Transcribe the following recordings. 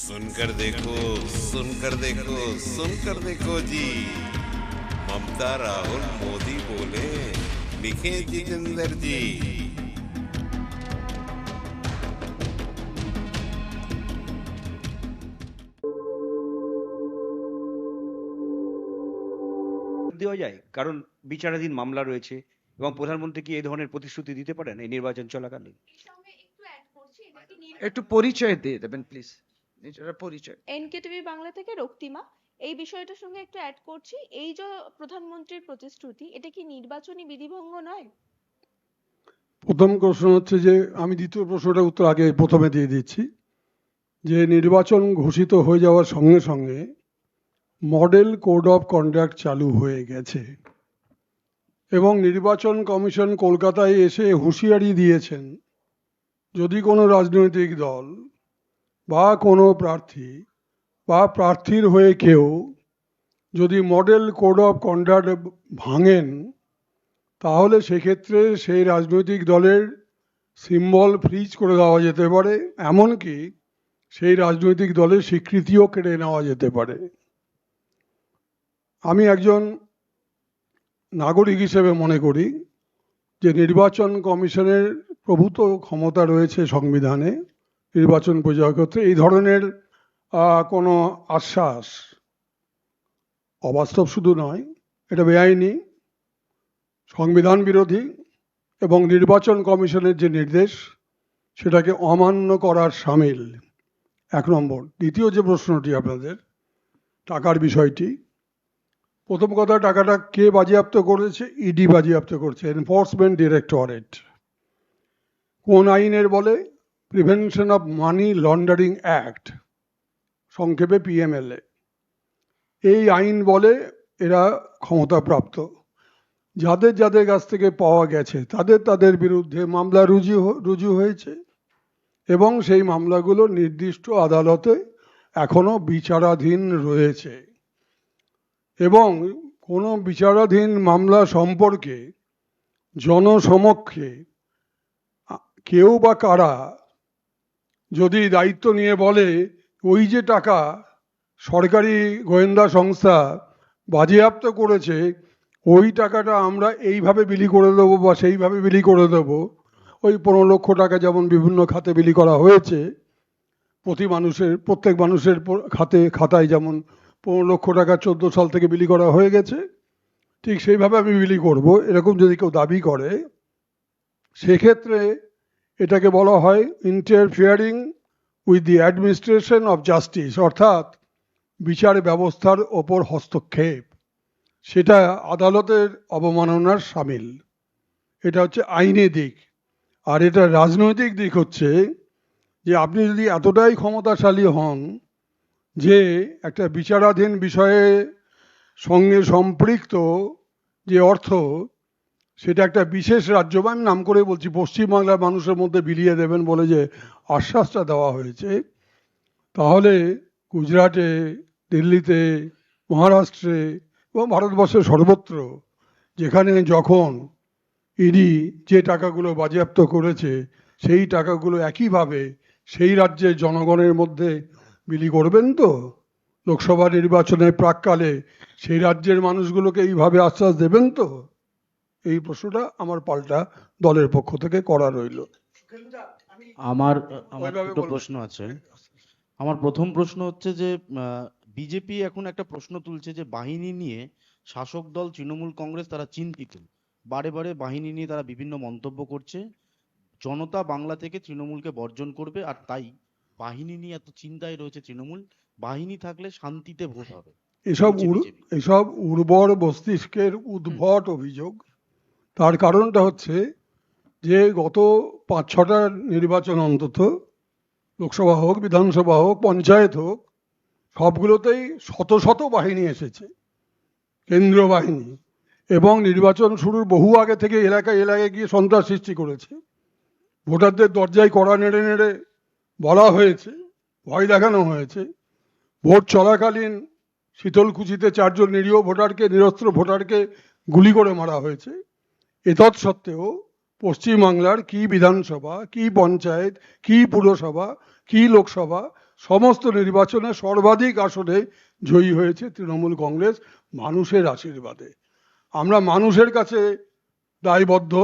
सुनकर देखो सुनकर देखो सुनकर देखो जी। ममता राहुल मोदी बोले, लिखे जितेंद्र जी। দেওয়া যায়, কারণ বিচারাধীন মামলা রয়েছে এবং প্রধানমন্ত্রী কি এই ধরনের প্রতিশ্রুতি দিতে পারেন এই নির্বাচন চলাকালীন? একটু পরিচয় দিয়ে দেবেন প্লিজ, নিজের পরিচয়। এনকেটিভি বাংলা থেকে রক্তিমা। এই বিষয়টার সঙ্গে একটু অ্যাড করছি, এই যে প্রধানমন্ত্রীর প্রতিশ্রুতি, এটা কি নির্বাচনী বিধিভঙ্গ নয়? প্রথম প্রশ্ন হচ্ছে যে, আমি দ্বিতীয় প্রশ্নটার উত্তর আগে প্রথমে দিয়ে দিচ্ছি, যে নির্বাচন ঘোষিত হয়ে যাওয়ার সঙ্গে সঙ্গে মডেল কোড অফ কন্ডাক্ট চালু হয়ে গেছে এবং নির্বাচন কমিশন কলকাতায় এসে হুঁশিয়ারি দিয়েছেন, যদি কোনো রাজনৈতিক দল বা কোনো প্রার্থী বা প্রার্থীর হয়ে কেউ যদি মডেল কোড অফ কন্ডাক্ট ভাঙেন, তাহলে সেক্ষেত্রে সেই রাজনৈতিক দলের সিম্বল ফ্রিজ করে দেওয়া যেতে পারে, এমনকি সেই রাজনৈতিক দলের স্বীকৃতিও কেড়ে নেওয়া যেতে পারে। আমি একজন নাগরিক হিসেবে মনে করি যে নির্বাচন কমিশনের প্রভূত ক্ষমতা রয়েছে সংবিধানে নির্বাচন পরিচালনার ক্ষেত্রে। এই ধরনের কোনো আশ্বাস অবাস্তব শুধু নয়, এটা বেআইনি, সংবিধান বিরোধী এবং নির্বাচন কমিশনের যে নির্দেশ সেটাকে অমান্য করার শামিল। এক নম্বর। দ্বিতীয় যে প্রশ্নটি আপনাদের, টাকার বিষয়টি, প্রথম কথা, টাকাটা কে বাজেয়াপ্ত করেছে? ইডি বাজেয়াপ্ত করছে, এনফোর্সমেন্ট ডিরেক্টরেট। কোন আইনের বলে? Prevention of money laundering act, সংক্ষেপে পিএমএলএ। এই আইন বলে এরা ক্ষমতাপ্রাপ্ত। যাদের যাদের কাছ থেকে পাওয়া গেছে তাদের বিরুদ্ধে মামলা রুজু হয়েছে এবং সেই মামলাগুলো নির্দিষ্ট আদালতে এখনো বিচারাধীন রয়েছে। এবং কোনো বিচারাধীন মামলা সম্পর্কে জনসমক্ষে কেউ বা কারা যদি দায়িত্ব নিয়ে বলে, ওই যে টাকা সরকারি গোয়েন্দা সংস্থা বাজেয়াপ্ত করেছে, ওই টাকাটা আমরা এইভাবে বিলি করে দেবো বা সেইভাবে বিলি করে দেবো, ওই 15 লক্ষ টাকা যেমন বিভিন্ন খাতে বিলি করা হয়েছে, প্রত্যেক মানুষের খাতায় যেমন 15 লক্ষ টাকা 14 সাল থেকে বিলি করা হয়ে গেছে, ঠিক সেইভাবে আমি বিলি করব, এরকম যদি কেউ দাবি করে, সেক্ষেত্রে এটাকে বলা হয় interfering with the administration of justice, অর্থাৎ বিচার ব্যবস্থার ওপর হস্তক্ষেপ। সেটা আদালতের অবমাননার শামিল। এটা হচ্ছে আইনি দিক। আর এটা রাজনৈতিক দিক হচ্ছে যে, আপনি যদি এতটাই ক্ষমতাশালী হন যে একটা বিচারাধীন বিষয়ে সঙ্গে সম্পৃক্ত যে অর্থ, সেটা একটা বিশেষ রাজ্য, বা আমি নাম করে বলছি, পশ্চিমবাংলার মানুষের মধ্যে বিলিয়ে দেবেন বলে যে আশ্বাসটা দেওয়া হয়েছে, তাহলে গুজরাটে, দিল্লিতে, মহারাষ্ট্রে এবং ভারতবর্ষের সর্বত্র যেখানে যখন ইডি যে টাকাগুলো বাজেয়াপ্ত করেছে, সেই টাকাগুলো একইভাবে সেই রাজ্যের জনগণের মধ্যে বিলি করবেন তো? লোকসভা নির্বাচনের প্রাককালে সেই রাজ্যের মানুষগুলোকে এইভাবে আশ্বাস দেবেন তো? এই প্রশ্নটা আমার পাল্টা দলের পক্ষ থেকে করা রইল। আমার দুটো প্রশ্ন আছে। আমার প্রথম প্রশ্ন হচ্ছে যে, বিজেপি এখন একটা প্রশ্ন তুলছে যে বাহিনী নিয়ে শাসক দল তৃণমূল কংগ্রেস তারা চিন্তিত, বারে বারে বাহিনী নিয়ে তারা বিভিন্ন মন্তব্য করছে। জনতা বাংলা থেকে তৃণমূলকে বর্জন করবে, আর তাই বাহিনী নিয়ে এত চিন্তায় রয়েছে তৃণমূল। বাহিনী থাকলে শান্তিতে ভোট হবে। এসব উর্বর মস্তিষ্কের উদ্ভট অভিযোগ। তার কারণটা হচ্ছে যে গত 5-6টা নির্বাচন, অন্তত লোকসভা হোক, বিধানসভা হোক, পঞ্চায়েত হোক, সবগুলোতেই শত শত বাহিনী এসেছে, কেন্দ্রীয় বাহিনী, এবং নির্বাচন শুরুর বহু আগে থেকে এলাকায় এলাকায় গিয়ে সন্ত্রাস সৃষ্টি করেছে। ভোটারদের দরজায় কড়া নেড়ে নেড়ে বলা হয়েছে, ভয় দেখানো হয়েছে। ভোট চলাকালীন শীতলকুচিতে 4 জন নিরীহ ভোটারকে, নিরস্ত্র ভোটারকে গুলি করে মারা হয়েছে। এতৎসত্ত্বেও পশ্চিমবাংলার কি বিধানসভা, কি পঞ্চায়েত, কি পুরসভা, কি লোকসভা, সমস্ত নির্বাচনে সর্বাধিক আসনে জয়ী হয়েছে তৃণমূল কংগ্রেস মানুষের আশীর্বাদে। আমরা মানুষের কাছে দায়বদ্ধ।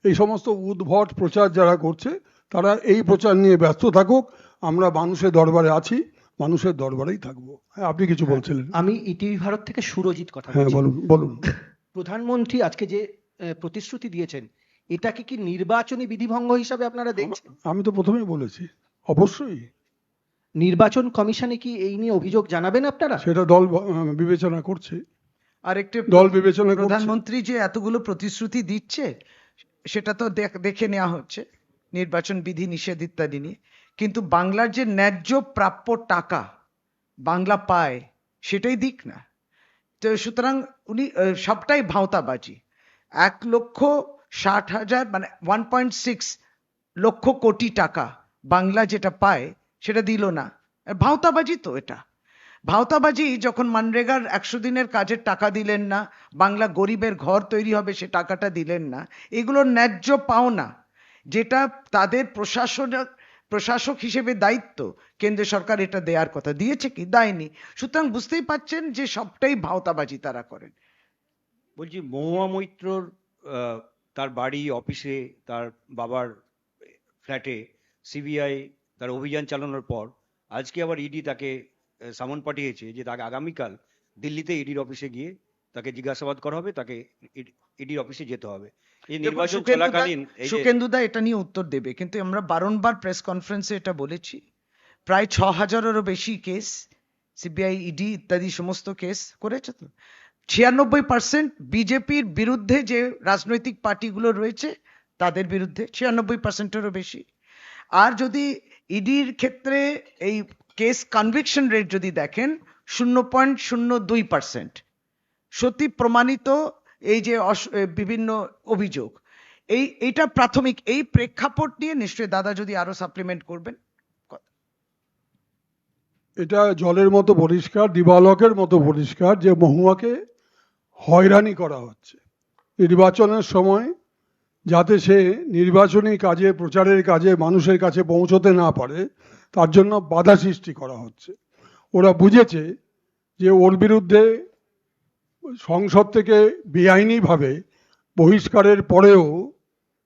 এই সমস্ত উদ্ভট প্রচার যারা করছে তারা এই প্রচার নিয়ে ব্যস্ত থাকুক, আমরা মানুষের দরবারে আছি, মানুষের দরবারেই থাকবো। হ্যাঁ, আপনি কিছু বলছিলেন। আমি ইটিভি ভারত থেকে সুরজিৎ কথা হ্যাঁ, বলছি। বলুন বলুন। প্রধানমন্ত্রী আজকে যে প্রতিশ্রুতি দিয়েছেন, এটাকে কি নির্বাচনী বিধিভঙ্গ হিসাবে আপনারা দেখছেন? আমি তো প্রথমেই বলেছি, অবশ্যই নির্বাচন কমিশনে কি এই নিয়ে অভিযোগ জানাবেন আপনারা? সেটা দল বিবেচনা করছে, আর একটি দল বিবেচনা করছে। প্রধানমন্ত্রী যে এতগুলো প্রতিশ্রুতি দিচ্ছে সেটা তো দেখে নেওয়া হচ্ছে, নির্বাচন বিধি নিষেধ ইত্যাদি নিয়ে, কিন্তু বাংলার যে ন্যায্য প্রাপ্য টাকা বাংলা পায় সেটাই দিক না। তো সুতরাং উনি সবটাই ভাঁওতাবাজি। 1,60,000 মানে 1.6 লক্ষ কোটি টাকা বাংলা যেটা পায় সেটা দিল না। ভাঁওতাবাজি তো এটা ভাঁওতাবাজি। যখন মনরেগার 100 দিনের কাজের টাকা দিলেন না, বাংলা গরিবের ঘর তৈরি হবে সে টাকাটা দিলেন না, এগুলো ন্যায্য পাওনা, যেটা তাদের প্রশাসক হিসেবে দায়িত্ব। কেন্দ্র সরকার এটা দেওয়ার কথা, দিয়েছে কি? দেয়নি। সুতরাং বুঝতেই পাচ্ছেন যে সবটাই ভাঁওতাবাজি তারা করেন। বলছি, মহুয়া মৈত্রর তার বাড়ি, অফিসে, তার বাবার ফ্ল্যাটে সিবিআই তার অভিযান চালানোর পর আজকে আবার ইডি তাকে সামন পাঠিয়েছে যে তাকে আগামীকাল দিল্লিতে ইডির অফিসে গিয়ে তাকে জিজ্ঞাসাবাদ করা হবে, তাকে ইডির অফিসে যেতে হবে। এই নির্বাচন চলাকালীন এই যে সুকেন্দুদা এটা নিয়ে উত্তর দেবে, কিন্তু আমরা বারংবার প্রেস কনফারেন্সে এটা বলেছি, প্রায় 6,000-এরও বেশি কেস সিবিআই, ইডি ইত্যাদি সমস্ত কেস করেছে। তো 96% বিজেপির বিরুদ্ধে যে রাজনৈতিক পার্টিগুলো রয়েছে তাদের বিরুদ্ধে, 96%-এরও বেশি। আর যদি ইডির ক্ষেত্রে এই কেস কনভিকশন রেট যদি দেখেন 0.02%, সত্যি প্রমাণিত এই যে বিভিন্ন অভিযোগ, এইটা প্রাথমিক। এই প্রেক্ষাপট নিয়ে নিশ্চয়ই দাদা যদি আরো সাপ্লিমেন্ট করবেন। এটা জলের মতো পরিষ্কার, দিবালোকের মতো পরিষ্কার যে মহুয়াকে হয়রানি করা হচ্ছে নির্বাচনের সময়, যাতে সে নির্বাচনী কাজে, প্রচারের কাজে মানুষের কাছে পৌঁছতে না পারে, তার জন্য বাধা সৃষ্টি করা হচ্ছে। ওরা বুঝেছে যে ওর বিরুদ্ধে সংসদ থেকে বেআইনিভাবে বহিষ্কারের পরেও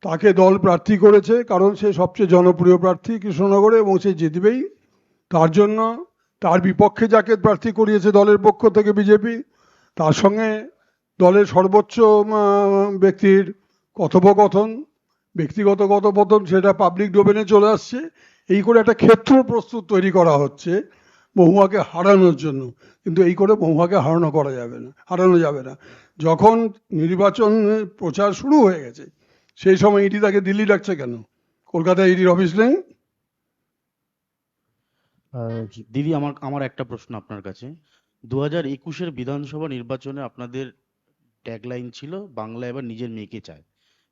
তাকে দল প্রার্থী করেছে, কারণ সে সবচেয়ে জনপ্রিয় প্রার্থী কৃষ্ণনগরে এবং সে জিতবেই। তার জন্য তার বিপক্ষে যাকে প্রার্থী করিয়েছে দলের পক্ষ থেকে বিজেপি, তার সঙ্গে দলের সর্বোচ্চ ব্যক্তির কথোপকথন, ব্যক্তিগত কথোপকথন, সেটা পাবলিক ডোমেনে চলে আসছে। এই করে একটা ক্ষেত্র প্রস্তুত তৈরি করা হচ্ছে মহুয়াকে হারানোর জন্য। কিন্তু এই করে মহুয়াকে হারানো যাবে না। যখন নির্বাচন প্রচার শুরু হয়ে গেছে সেই সময় ইডি তাকে দিল্লি ডাকছে কেন? কলকাতায় ইডির অফিস নেই? দিদি, আমার একটা প্রশ্ন আপনার কাছে। 2021-এর বিধানসভা নির্বাচনে আপনাদের ট্যাগলাইন ছিল বাংলা এবার নিজের মেয়েকে চায়।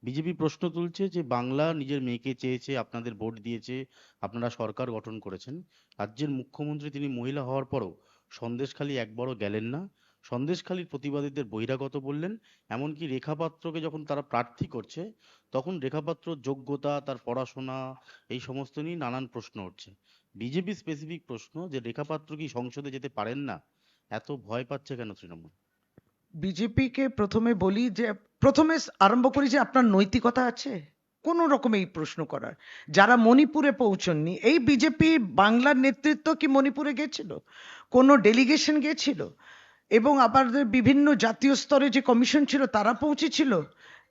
বিজেপি প্রশ্ন তুলছে যে বাংলা নিজের মেয়েকে চেয়েছে, আপনাদের ভোট দিয়েছে, আপনারা সরকার গঠন করেছেন। রাজ্যের মুখ্যমন্ত্রী তিনি মহিলা হওয়ার পরও সন্দেশখালী একবারও গেলেন না, সন্দেশখালীর প্রতিবাদীদের বহিরাগত বললেন। এমনকি রেখা পাত্রকে যখন তারা প্রার্থী করছে তখন রেখা পাত্রর যোগ্যতা, তার পড়াশোনা, এই সমস্ত নিয়ে নানান প্রশ্ন উঠছে। বিজেপি স্পেসিফিক প্রশ্ন যে রেখা পাত্র কি সংসদে যেতে পারেন না? এত ভয় পাচ্ছে কেন তৃণমূল? বিজেপিকে প্রথমে বলি যে, প্রথমে আরম্ভ করি যে আপনার নৈতিকতা আছে কোন রকম এই প্রশ্ন করার? যারা মণিপুরে পৌঁছননি, এই বিজেপি বাংলার নেতৃত্ব কি মণিপুরে গেছিল? কোন ডেলিগেশন গেছিল? এবং আমাদের বিভিন্ন জাতীয় স্তরে যে কমিশন ছিল তারা পৌঁছেছিল?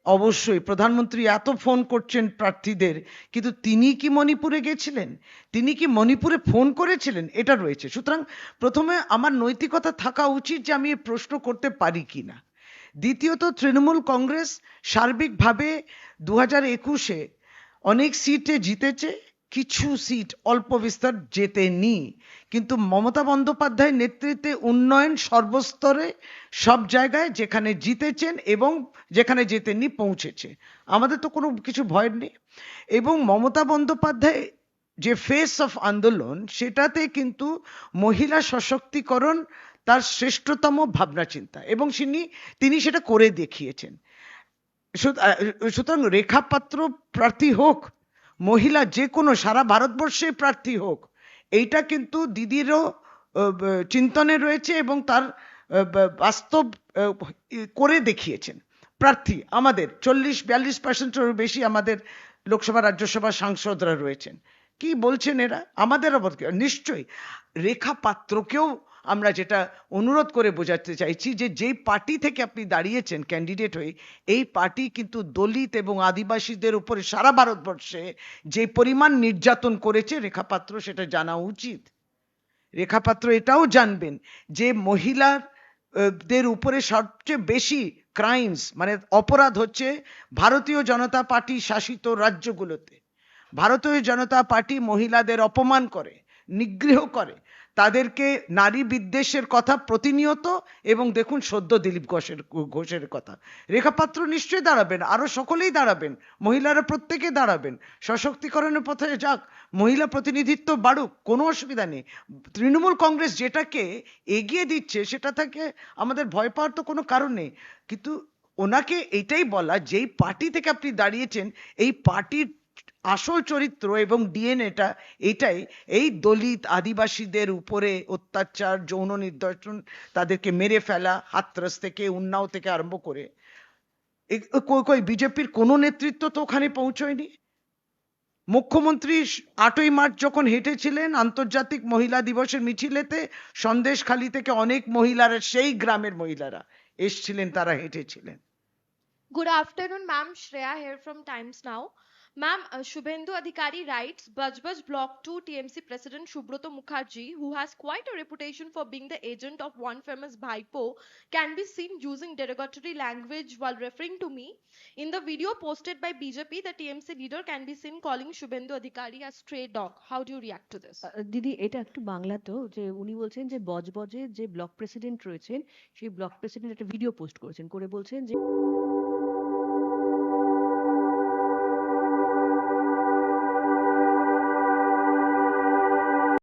অবশ্যই। প্রধানমন্ত্রী এত ফোন করছেন প্রার্থীদের, কিন্তু তিনি কি মণিপুরে গেছিলেন? তিনি কি মণিপুরে ফোন করেছিলেন? এটা রয়েছে। সুতরাং প্রথমে আমার নৈতিকতা থাকা উচিত যে আমি প্রশ্ন করতে পারি কিনা। দ্বিতীয়ত, তৃণমূল কংগ্রেস সার্বিকভাবে 2021-এ অনেক সিটে জিতেছে, কিছু সিট অল্প বিস্তর জেতেনি, কিন্তু মমতা বন্দ্যোপাধ্যায়ের নেতৃত্বে উন্নয়ন সর্বস্তরে সব জায়গায় যেখানে জিতেছেন এবং যেখানে জেতেননি পৌঁছেছে। আমাদের তো কোনো কিছু ভয় নেই। এবং মমতা বন্দ্যোপাধ্যায় যে ফেস অফ আন্দোলন, সেটাতে কিন্তু মহিলা সশক্তিকরণ তার শ্রেষ্ঠতম ভাবনা চিন্তা, এবং তিনি সেটা করে দেখিয়েছেন। সুতরাং রেখা পাত্র প্রার্থী হোক, মহিলা যে কোনো সারা ভারতবর্ষে প্রার্থী হোক, এইটা কিন্তু দিদিরও চিন্তনে রয়েছে এবং তার বাস্তব করে দেখিয়েছেন প্রার্থী আমাদের 40-42% বেশি আমাদের লোকসভা রাজ্যসভা সাংসদরা রয়েছেন। কি বলছেন এরা? আমাদের নিশ্চয়ই রেখা পাত্রকেও আমরা যেটা অনুরোধ করে বোঝাতে চাইছি যে যেই পার্টি থেকে আপনি দাঁড়িয়েছেন ক্যান্ডিডেট হয়ে, এই পার্টি কিন্তু দলিত এবং আদিবাসীদের উপরে সারা ভারতবর্ষে যে পরিমাণ নির্যাতন করেছে রেখা পাত্র সেটা জানা উচিত। রেখা পাত্র এটাও জানবেন যে মহিলার দের উপরে সবচেয়ে বেশি ক্রাইমস মানে অপরাধ হচ্ছে ভারতীয় জনতা পার্টি শাসিত রাজ্যগুলোতে। ভারতীয় জনতা পার্টি মহিলাদের অপমান করে, নিগৃহ করে, তাদেরকে নারী বিদ্বেষের কথা প্রতিনিয়ত, এবং দেখুন সদ্য দিলীপ ঘোষের কথা। রেখা পাত্র নিশ্চয়ই দাঁড়াবেন, আরো সকলেই দাঁড়াবেন, মহিলারা প্রত্যেকে দাঁড়াবেন, সশক্তিকরণের পথে যাক, মহিলা প্রতিনিধিত্ব বাড়ুক, কোনো অসুবিধা নেই। তৃণমূল কংগ্রেস যেটাকে এগিয়ে দিচ্ছে সেটা থেকে আমাদের ভয় পাওয়ার তো কোনো কারণ নেই, কিন্তু ওনাকে এটাই বলা যেই পার্টি থেকে আপনি দাঁড়িয়েছেন এই পার্টির আসল চরিত্র এবং ডিএনএটা এটাই, এই দলিত আদিবাসীদের উপরে অত্যাচার, যৌন নির্যাতন, তাদেরকে মেরে ফেলা, হাতরাস থেকে উন্নাও থেকে আরম্ভ করে কই বিজেপির কোনো নেতৃত্ব তো ওখানে পৌঁছয়নি। মুখ্যমন্ত্রী 8ই মার্চ যখন হেঁটেছিলেন আন্তর্জাতিক মহিলা দিবসের মিছিলেতে, সন্দেশখালী থেকে অনেক মহিলারা, সেই গ্রামের মহিলারা এসছিলেন, তারা হেঁটেছিলেন। Good afternoon, ma'am. Shreya here from Times Now. Ma'am, Shubhendu Adhikari writes, Bajbaj Block 2 TMC President Subroto Mukherjee, who has quite a reputation for being the agent of one famous Bhaipo, can be seen using derogatory language while referring to me. In the video posted by BJP, the TMC leader can be seen calling Shubhendu Adhikari a stray dog. How do you react to this? দিদি এটা একটু বাংলাতেও, যে উনি বলছেন যে বজবজে যে block president রয়েছেন সেই ব্লক প্রেসিডেন্ট একটা ভিডিও পোস্ট করেছেন, করে বলছেন যে